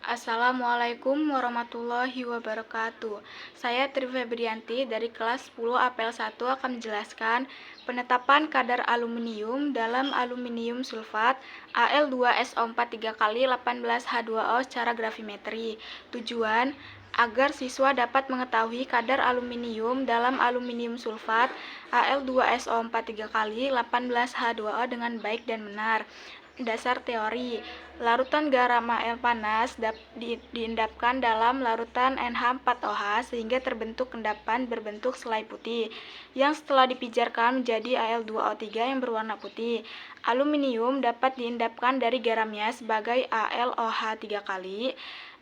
Assalamualaikum warahmatullahi wabarakatuh. Saya Tri Febrianti dari kelas 10 APL 1 akan menjelaskan penetapan kadar aluminium dalam aluminium sulfat Al2SO4 3 kali 18H2O secara gravimetri. Tujuan agar siswa dapat mengetahui kadar aluminium dalam aluminium sulfat Al2SO4 3 kali 18H2O dengan baik dan benar. Dasar teori, larutan garam Al panas diendapkan dalam larutan NH4OH sehingga terbentuk endapan berbentuk selai putih yang setelah dipijarkan menjadi Al2O3 yang berwarna putih. Aluminium dapat diendapkan dari garamnya sebagai AlOH 3 kali.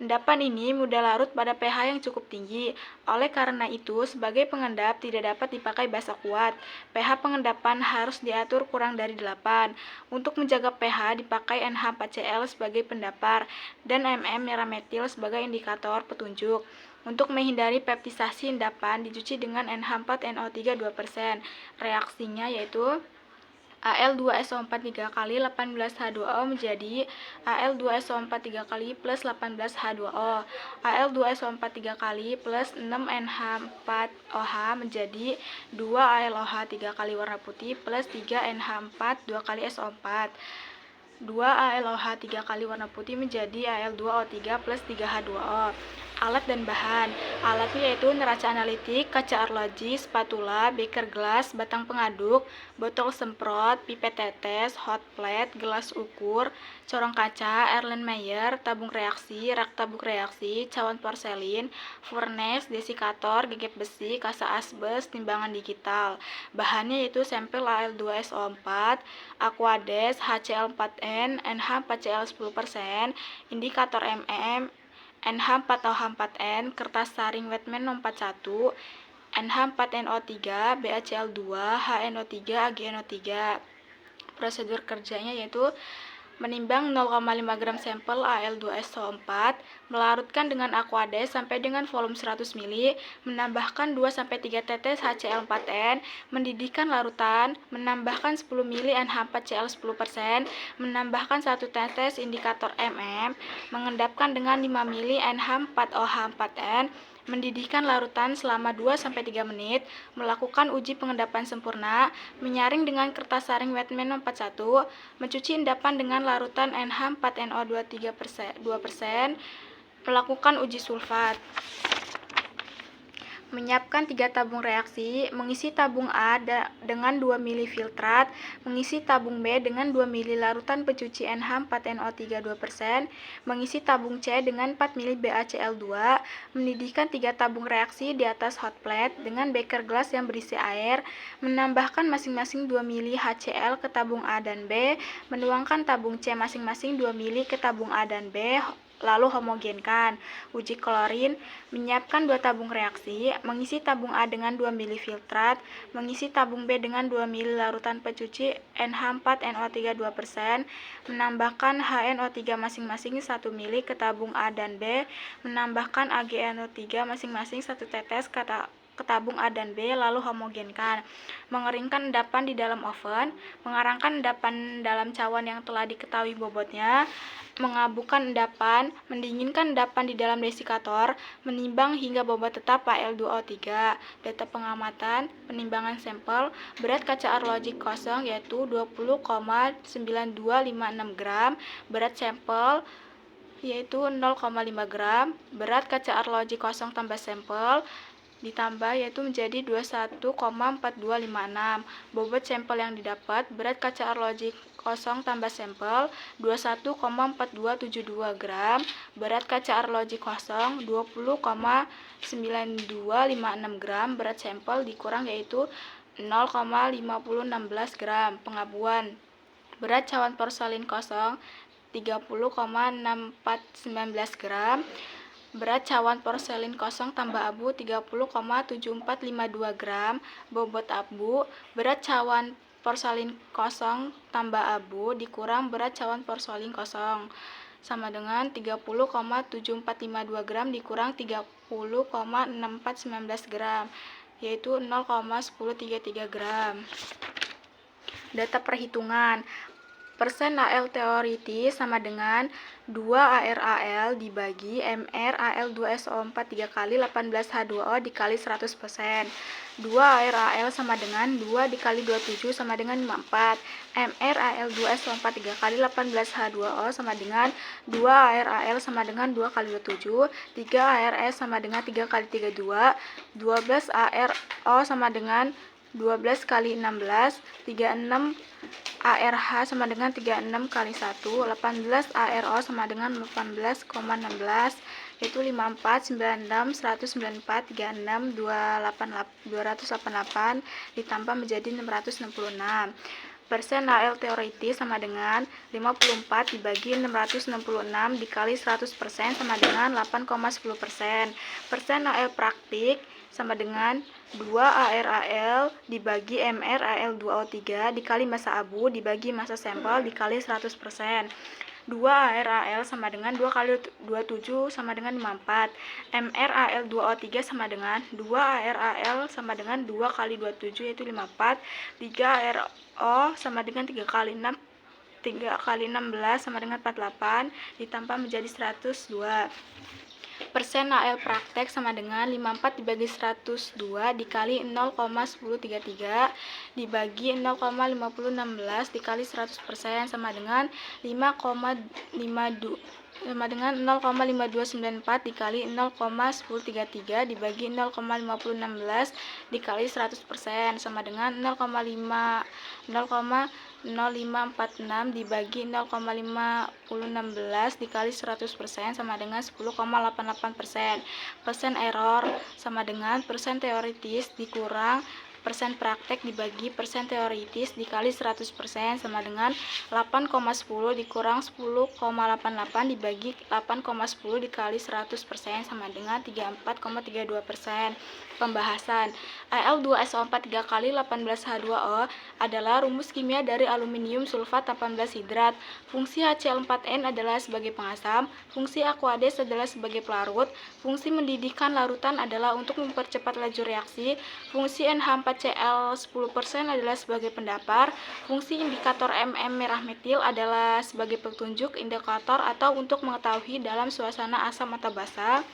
Endapan ini mudah larut pada pH yang cukup tinggi. Oleh karena itu, sebagai pengendap tidak dapat dipakai basa kuat. pH pengendapan harus diatur kurang dari 8. Untuk menjaga pH dipakai NH4Cl sebagai pendapar dan MM-merametil sebagai indikator petunjuk. Untuk menghindari peptisasi endapan dicuci dengan NH4NO3 2%. Reaksinya yaitu Al2SO4 3 kali 18H2O menjadi Al2SO4 3 kali plus 18H2O. Al2SO4 3 kali plus 6NH4OH menjadi 2AlOH 3 kali warna putih plus 3NH4 2 kali SO4. 2AlOH 3 kali warna putih menjadi Al2O3 plus 3H2O. Alat dan bahan. Alatnya yaitu neraca analitik, kaca arloji, spatula, beker gelas, batang pengaduk, botol semprot, pipet tetes, hot plate, gelas ukur, corong kaca, Erlenmeyer, tabung reaksi, rak tabung reaksi, cawan porselin, furnace, desikator, gegep besi, kasa asbes, timbangan digital. Bahannya yaitu sampel Al2SO4, Aquades, HCl4n, NH4Cl 10%, indikator MM, NH4OH4n, kertas saring Wetman 41, NH4NO3, BaCl2, HNO3, AgNO3. Prosedur kerjanya yaitu menimbang 0,5 gram sampel Al2SO4, melarutkan dengan Aquades sampai dengan volume 100 ml, menambahkan 2-3 tetes HCl4n, mendidihkan larutan, menambahkan 10 ml NH4Cl 10%, menambahkan 1 tetes indikator MM, mengendapkan dengan 5 ml NH4OH4n, mendidihkan larutan selama 2-3 menit, melakukan uji pengendapan sempurna, menyaring dengan kertas saring Wetman 41, mencuci endapan dengan larutan NH4NO2 2%, melakukan uji sulfat. Menyiapkan 3 tabung reaksi, mengisi tabung A dengan 2 ml filtrat, mengisi tabung B dengan 2 ml larutan pencuci NH4NO3 2%, mengisi tabung C dengan 4 ml BaCl2, mendidihkan 3 tabung reaksi di atas hot plate dengan beker gelas yang berisi air, menambahkan masing-masing 2 ml HCl ke tabung A dan B, menuangkan tabung C masing-masing 2 ml ke tabung A dan B, lalu homogenkan. Uji klorin, menyiapkan 2 tabung reaksi, mengisi tabung A dengan 2 ml filtrat, mengisi tabung B dengan 2 ml larutan pencuci NH4NO3 2%, menambahkan HNO3 masing-masing 1 ml ke tabung A dan B, menambahkan AgNO3 masing-masing 1 tetes ke tabung A dan B, lalu homogenkan. Mengeringkan endapan di dalam oven, mengarangkan endapan dalam cawan yang telah diketahui bobotnya, mengabukan endapan, mendinginkan endapan di dalam desikator, menimbang hingga bobot tetap Al2O3. Data pengamatan, penimbangan sampel, berat kaca arloji kosong yaitu 20,9256 gram, berat sampel yaitu 0,5 gram, berat kaca arloji kosong tambah sampel ditambah yaitu menjadi 21,4256. Bobot sampel yang didapat, berat kaca arloji kosong tambah sampel 21,4272 gram, berat kaca arloji kosong 20,9256 gram, berat sampel dikurang yaitu 0,5016 gram. Pengabuan, berat cawan porselin kosong 30,6419 gram, berat cawan porselin kosong tambah abu 30,7452 gram, bobot abu, berat cawan porselin kosong tambah abu dikurang berat cawan porselin kosong sama dengan 30,7452 gram dikurang 30,6419 gram, yaitu 0,1033 gram. Data perhitungan, Persen AL teoritis sama dengan 2 AR/AL dibagi MR AL2SO4 3 kali 18H2O dikali 100%. 2 AR/AL sama dengan 2 dikali 27 sama dengan 54. MR AL2SO4 3 kali 18H2O sama dengan 2 AR/AL sama dengan 2 kali 27. 3 ARS sama dengan 3 kali 32. 12 ARO sama dengan 12 kali 16. 36 ARH sama dengan 36 kali 1, 18 ARO sama dengan 18,16, yaitu 54, 96, 194, 36, 288 ditambah menjadi 666. Persen AL teoritis sama dengan 54 dibagi 666 dikali 100% sama dengan 8,10%. Persen AL praktik sama dengan 2 AR/AL dibagi MR AL2O3 dikali massa abu dibagi massa sampel dikali 100%. 2 AR/AL sama dengan 2 kali 27 sama dengan 54. MR AL2O3 sama dengan 2 AR/AL sama dengan 2 kali 27 yaitu 54. 3 ARO sama dengan 3 kali 6 3 kali 16 sama dengan 48 ditambah menjadi 102. Persen AL praktek sama dengan 54 dibagi 102 dikali 0,1033 dibagi 0,5016 dikali 100% sama dengan 5,52 sama dengan 0,5294 dikali 0,1033 dibagi 0,5016 dikali 100% sama dengan 0,0546 dibagi 0,5016 dikali 100% sama dengan 10,88%. Persen error sama dengan persen teoritis dikurang persen praktek dibagi persen teoritis dikali 100% sama dengan 8,10 dikurang 10,88 dibagi 8,10 dikali 100% sama dengan 34,32%. Pembahasan Al2SO4 3 kali 18H2O adalah rumus kimia dari aluminium sulfat 18 hidrat. Fungsi HCl4n adalah sebagai pengasam, fungsi Aquades adalah sebagai pelarut, fungsi mendidihkan larutan adalah untuk mempercepat laju reaksi, fungsi NH4Cl 10% adalah sebagai pendapar, fungsi indikator MM merah metil adalah sebagai petunjuk indikator atau untuk mengetahui dalam suasana asam atau basa.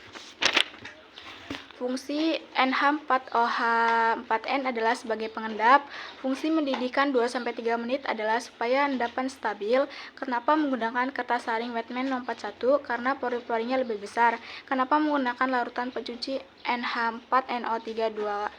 Fungsi NH4OH4N adalah sebagai pengendap. Fungsi mendidihkan 2-3 menit adalah supaya endapan stabil. Kenapa menggunakan kertas saring Wetman 041? Karena pori-porinya lebih besar. Kenapa menggunakan larutan pencuci NH4NO3 2%?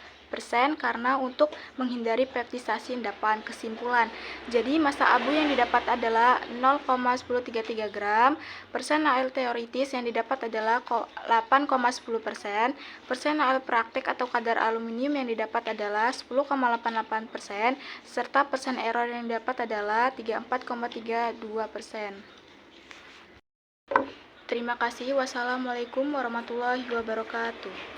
Karena untuk menghindari peptisasi endapan. Kesimpulan, jadi massa abu yang didapat adalah 0,1033 gram, persen AL teoritis yang didapat adalah 8,10%, persen AL praktik atau kadar aluminium yang didapat adalah 10,88%, serta persen error yang didapat adalah 34,32%. Terima kasih. Wassalamualaikum warahmatullahi wabarakatuh.